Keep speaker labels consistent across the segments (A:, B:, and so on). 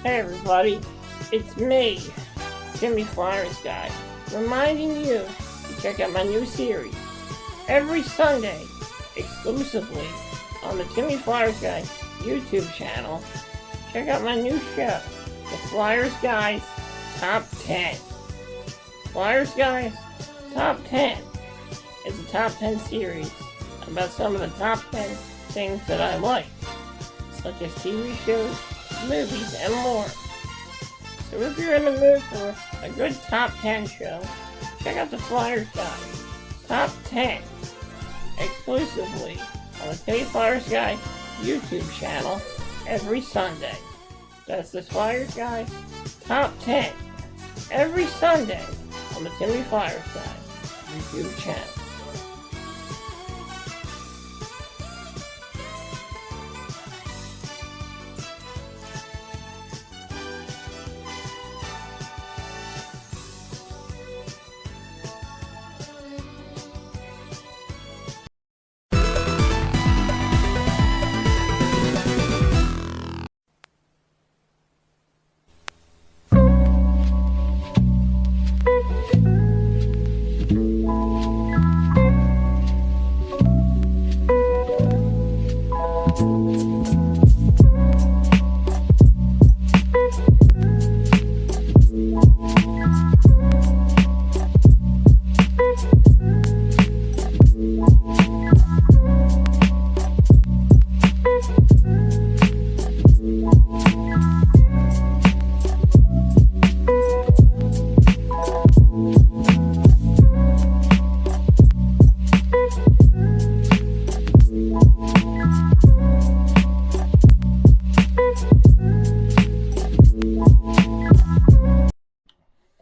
A: Hey everybody, it's me, Timmy Flyers Guy, reminding you to check out my new series every Sunday, exclusively on the Timmy Flyers Guy YouTube channel. Check out my new show, The Flyers Guys Top 10. Flyers Guys Top 10 is a top 10 series about some of the top 10 things that I like, such as TV shows, movies, and more. So if you're in the mood for a good top 10 show, check out the Flyers Guy Top 10 exclusively on the Timmy Flyers Guy YouTube channel every Sunday. That's the Flyers Guy Top 10 every Sunday on the Timmy Flyers Guy YouTube channel.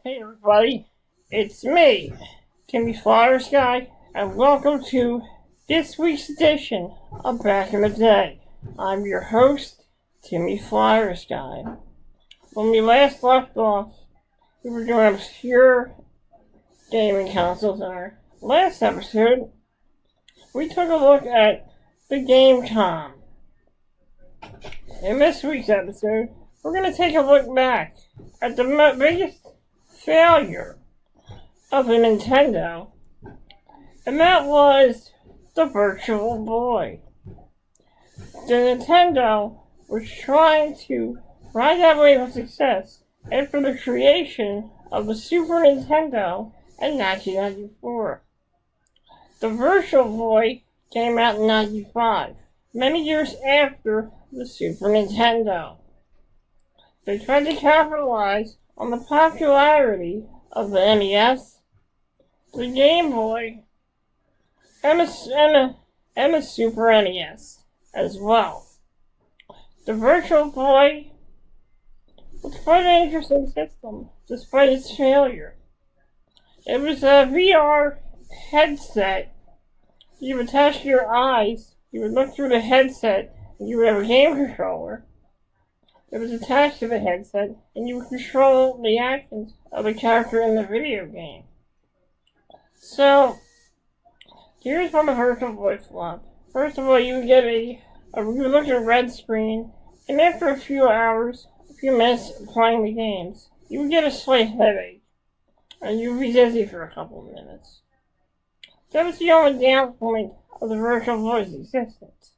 A: Hey everybody, it's me, Timmy Flyers Guy, and welcome to this week's edition of Back in the Day. I'm your host, Timmy Flyers Guy. When we last left off, we were doing obscure gaming consoles. In our last episode, we took a look at the GameCom. In this week's episode, we're going to take a look back at the biggest failure of the Nintendo, and that was the Virtual Boy. The Nintendo was trying to ride that wave of success after the creation of the Super Nintendo in 1994. The Virtual Boy came out in 1995, many years after the Super Nintendo. They tried to capitalize on the popularity of the NES, the Game Boy, and the Super NES as well. The Virtual Boy was quite an interesting system, despite its failure. It was a VR headset. You would attach your eyes, you would look through the headset, and you would have a game controller. It was attached to the headset, and you would control the actions of the character in the video game. So, here's how the Virtual Boy flopped. First of all, you would get you would look at a red screen, and after a few minutes playing the games, you would get a slight headache, and you would be dizzy for a couple of minutes. That was the only down point of the Virtual Boy's existence.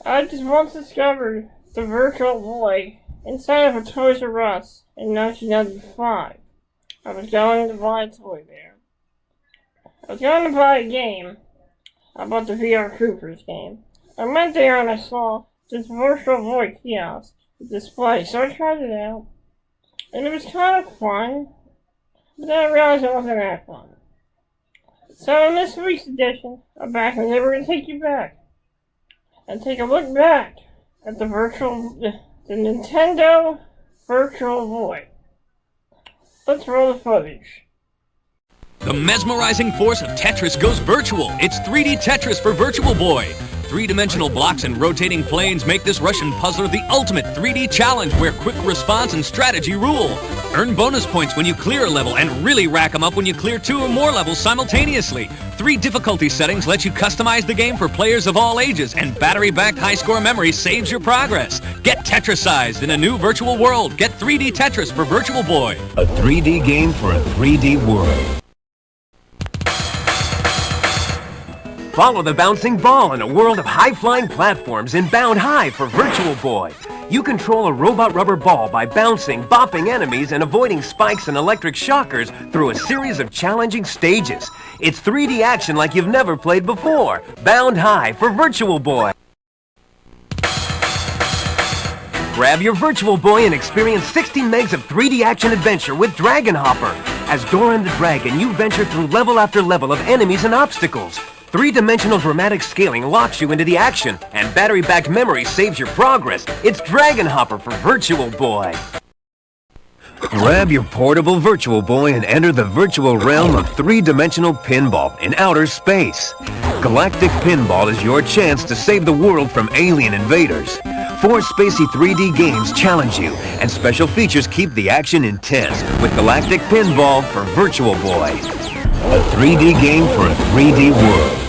A: I just once discovered the Virtual Boy inside of a Toys R Us in 1995. I was going to buy a toy there. I was going to buy a game. I bought the VR Troopers game. I went there and I saw this Virtual Boy kiosk display, so I tried it out. And it was kind of fun, but then I realized it wasn't that fun. So in this week's edition of Back in the Day, we're going to take you back and take a look back at the Nintendo Virtual Boy. Let's roll the footage.
B: The mesmerizing force of Tetris goes virtual. It's 3D Tetris for Virtual Boy. three-dimensional blocks and rotating planes make this Russian puzzler the ultimate 3D challenge where quick response and strategy rule. Earn bonus points when you clear a level and really rack them up when you clear 2 or more levels simultaneously. 3 difficulty settings let you customize the game for players of all ages, and battery-backed high-score memory saves your progress. Get Tetrisized in a new virtual world. Get 3D Tetris for Virtual Boy.
C: A 3D game for a 3D world. Follow the bouncing ball in a world of high-flying platforms in Bound High for Virtual Boy. You control a robot rubber ball by bouncing, bopping enemies, and avoiding spikes and electric shockers through a series of challenging stages. It's 3D action like you've never played before. Bound High for Virtual Boy. Grab your Virtual Boy and experience 60 megs of 3D action adventure with Dragon Hopper. As Dora and the Dragon, you venture through level after level of enemies and obstacles. 3-dimensional dramatic scaling locks you into the action, and battery-backed memory saves your progress. It's Dragon Hopper for Virtual Boy. Grab your portable Virtual Boy and enter the virtual realm of 3-dimensional pinball in outer space. Galactic Pinball is your chance to save the world from alien invaders. 4 spacey 3D games challenge you, and special features keep the action intense with Galactic Pinball for Virtual Boy. A 3D game for a 3D world.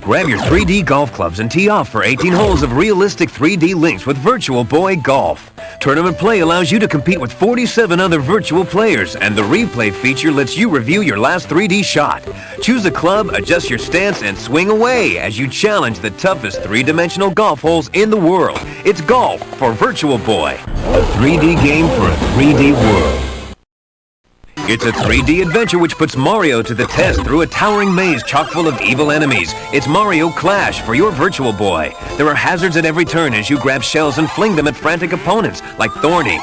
C: Grab your 3D golf clubs and tee off for 18 holes of realistic 3D links with Virtual Boy Golf. Tournament play allows you to compete with 47 other virtual players, and the replay feature lets you review your last 3D shot. Choose a club, adjust your stance, and swing away as you challenge the toughest 3-dimensional golf holes in the world. It's golf for Virtual Boy. A 3D game for a 3D world. It's a 3D adventure which puts Mario to the test through a towering maze chock full of evil enemies. It's Mario Clash for your Virtual Boy. There are hazards at every turn as you grab shells and fling them at frantic opponents like Thorny,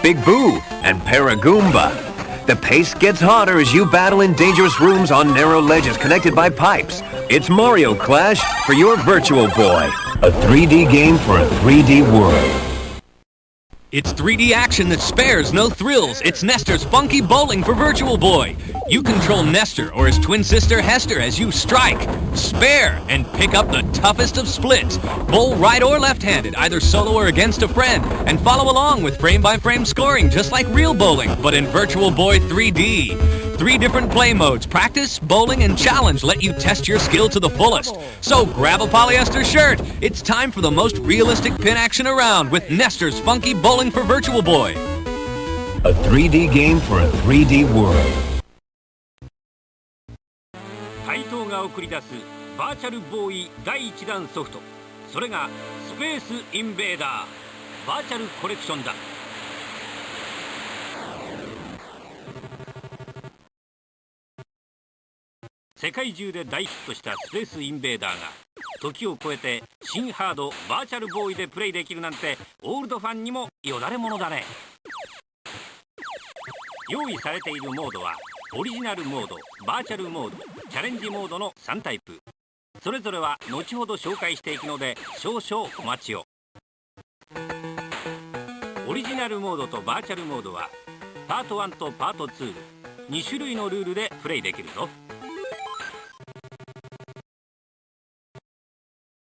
C: Big Boo, and Paragoomba. The pace gets hotter as you battle in dangerous rooms on narrow ledges connected by pipes. It's Mario Clash for your Virtual Boy. A 3D game for a 3D world.
B: It's 3D action that spares no thrills. It's Nestor's Funky Bowling for Virtual Boy. You control Nestor or his twin sister Hester as you strike, spare, and pick up the toughest of splits. Bowl right or left-handed, either solo or against a friend, and follow along with frame-by-frame scoring just like real bowling, but in Virtual Boy 3D. 3 different play modes, practice, bowling, and challenge let you test your skill to the fullest. So grab a polyester shirt. It's time for the most realistic pin action around with Nestor's Funky Bowling for Virtual Boy.
C: A 3D game for a 3D world.
D: 怪盗が送り出すバーチャルボーイ第1弾ソフト、それがスペースインベーダーバーチャルコレクションだ。世界中で大ヒットしたスペースインベーダーが時を超えて新ハードバーチャルボーイでプレイできるなんてオールドファンにもよだれものだね。用意されているモードはオリジナルモード、バーチャルモード、チャレンジモードの3タイプ。それぞれは後ほど紹介していくので少々お待ちを。オリジナルモードとバーチャルモードはパート1とパート2、2種類のルールでプレイできるぞ。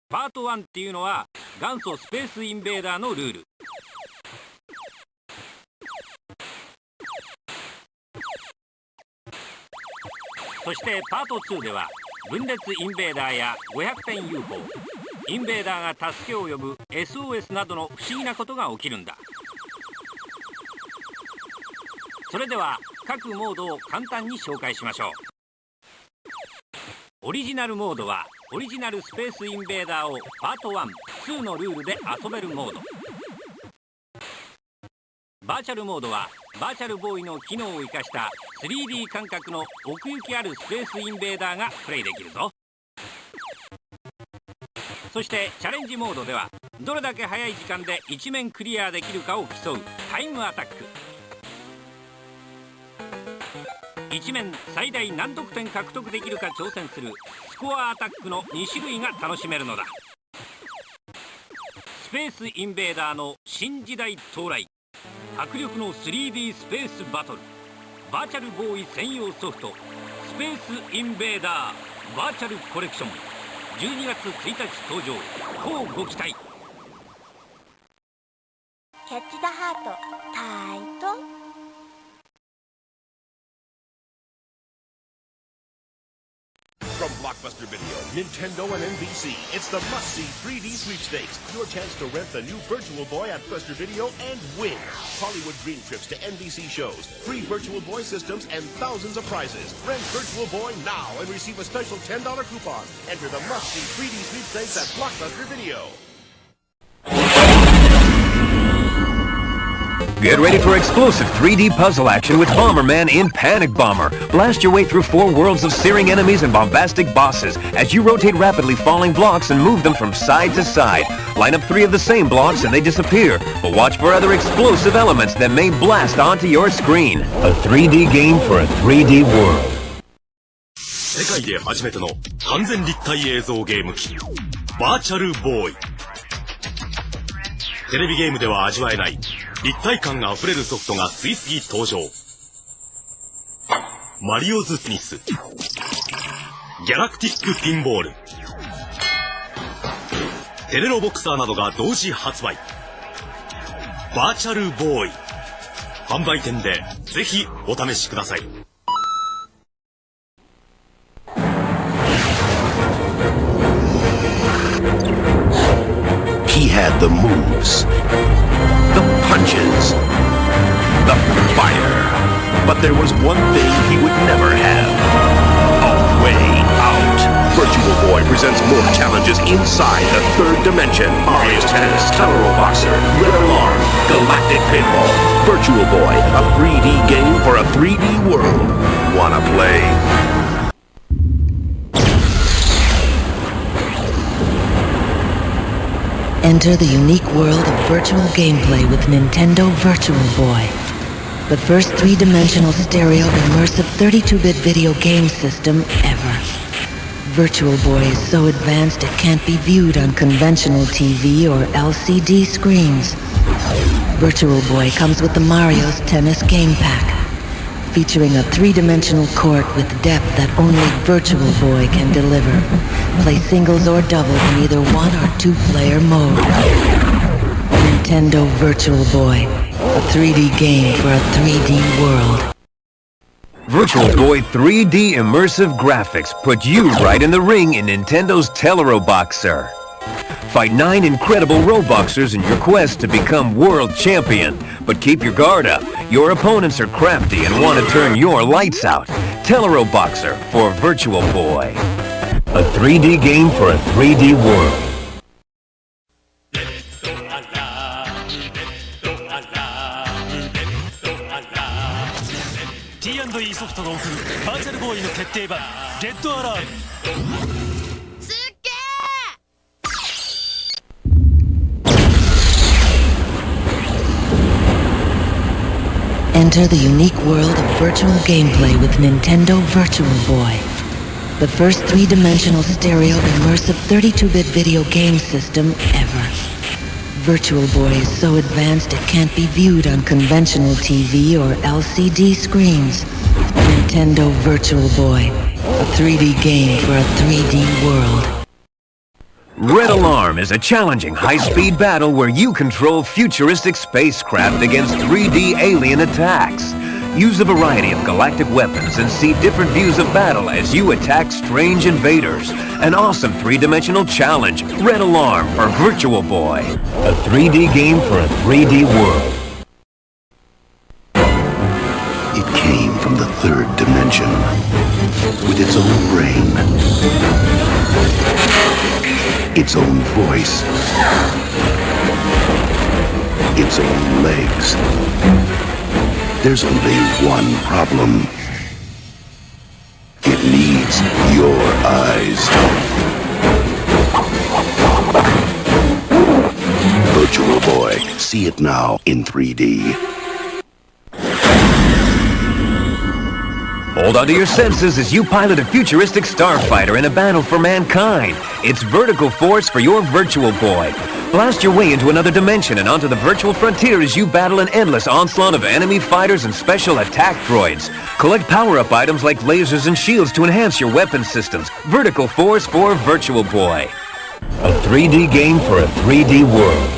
D: パート1っていうのは元祖スペースインベーダーのルール。そしてパート2では分裂インベーダーや500点 UFO、インベーダーが助けを呼ぶ SOS などの不思議なことが起きるんだ。それでは各モードを簡単に紹介しましょう。オリジナルモードはオリジナルスペースインベーダーをパート1、2のルールで遊べるモード。バーチャルモードはバーチャルボーイの機能を生かした 3D 感覚の奥行きあるスペースインベーダーがプレイできるぞ。そしてチャレンジモードではどれだけ早い時間で1面クリアできるかを競うタイムアタック。1面最大何得点獲得できるか挑戦するスコアアタックの2種類が楽しめるのだ。スペースインベーダーの新時代到来、迫力の 3D スペースバトル、バーチャルボーイ専用ソフトススペースインベーダーバーチャルコレクション12月1日登場乞うご期待。
E: キャッチ・ザ・ハートタイト。
F: From Blockbuster Video, Nintendo, and NBC, it's the must-see 3D sweepstakes. Your chance to rent the new Virtual Boy at Buster Video and win. Hollywood dream trips to NBC shows, free Virtual Boy systems, and thousands of prizes. Rent Virtual Boy now and receive a special $10 coupon. Enter the must-see 3D sweepstakes at Blockbuster Video.
C: Get ready for explosive 3D puzzle action with Bomberman in Panic Bomber. Blast your way through 4 worlds of searing enemies and bombastic bosses as you rotate rapidly falling blocks and move them from side to side. Line up 3 of the same blocks and they disappear, but watch for other explosive elements that may blast onto your screen. A 3D game for a 3D world.
G: 世界で初めての完全立体映像ゲーム機バーチャルボーイ。テレビゲームでは味わえない立体感あふれるソフトが次々登場。マリオズテニス、ギャラクティックピンボール、テレロボクサーなどが同時発売。バーチャルボーイ、販売店でぜひお試しください。
F: He had the moves, the punches, the fire. But there was one thing he would never have. A way out. Virtual Boy presents more challenges inside the third dimension. Mario's Tennis, Totoro Boxer, Red Alarm, Galactic Pinball. Virtual Boy, a 3D game for a 3D world. Wanna play?
H: Enter the unique world of virtual gameplay with Nintendo Virtual Boy, the first 3-dimensional stereo immersive 32-bit video game system ever. Virtual Boy is so advanced it can't be viewed on conventional TV or LCD screens. Virtual Boy comes with the Mario's Tennis Game Pack, featuring a 3-dimensional court with depth that only Virtual Boy can deliver. Play singles or doubles in either 1 or 2-player mode. Nintendo Virtual Boy, a 3D game for a 3D world.
C: Virtual Boy 3D immersive graphics put you right in the ring in Nintendo's Tellero Boxer. Fight 9 incredible Roboxers in your quest to become world champion. But keep your guard up. Your opponents are crafty and want to turn your lights out. Tellero Boxer for Virtual Boy. A 3D game for a 3D world.
G: T&E ソフトが送るバーチャルボーイの決定版レッドアラーム。
H: Enter the unique world of virtual gameplay with Nintendo Virtual Boy, the first 3-dimensional stereo immersive 32-bit video game system ever. Virtual Boy is so advanced it can't be viewed on conventional TV or LCD screens. Nintendo Virtual Boy, a 3D game for a 3D world.
C: Red Alarm is a challenging high-speed battle where you control futuristic spacecraft against 3D alien attacks. Use a variety of galactic weapons and see different views of battle as you attack strange invaders. An awesome 3-dimensional challenge, Red Alarm for Virtual Boy. A 3D game for a 3D world.
F: It came from the third dimension with its own brain, its own voice, its own legs. There's only one problem. It needs your eyes. Virtual Boy. See it now in 3D.
C: Hold onto your senses as you pilot a futuristic starfighter in a battle for mankind. It's vertical force for your Virtual Boy. Blast your way into another dimension and onto the virtual frontier as you battle an endless onslaught of enemy fighters and special attack droids. Collect power-up items like lasers and shields to enhance your weapon systems. Vertical Force for Virtual Boy. A 3D game for a 3D world.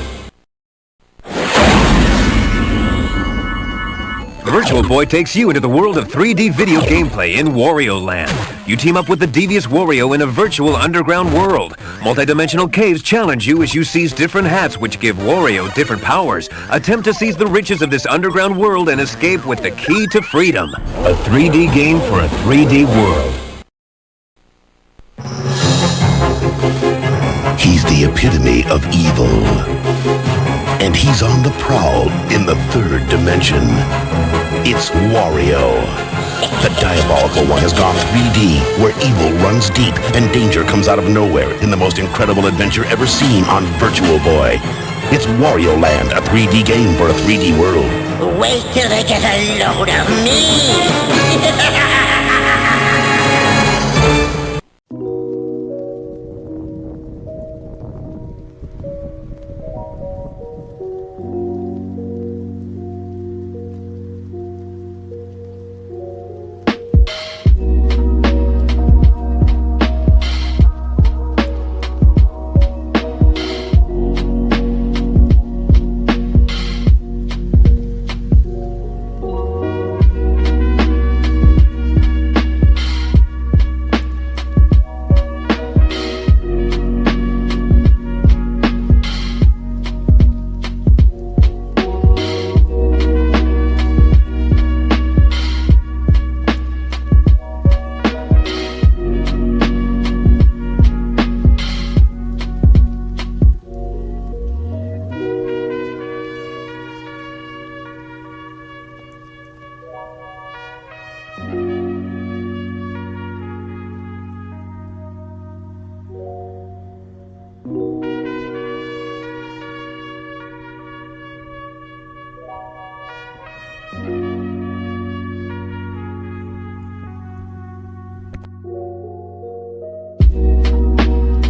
C: Virtual Boy takes you into the world of 3D video gameplay in Wario Land. You team up with the devious Wario in a virtual underground world. Multi-dimensional caves challenge you as you seize different hats which give Wario different powers. Attempt to seize the riches of this underground world and escape with the key to freedom. A 3D game for a 3D world.
F: He's the epitome of evil. And he's on the prowl in the third dimension. It's Wario. The diabolical one has gone 3D, where evil runs deep and danger comes out of nowhere in the most incredible adventure ever seen on Virtual Boy. It's Wario Land, a 3D game for a 3D world.
I: Wait till they get a load of me!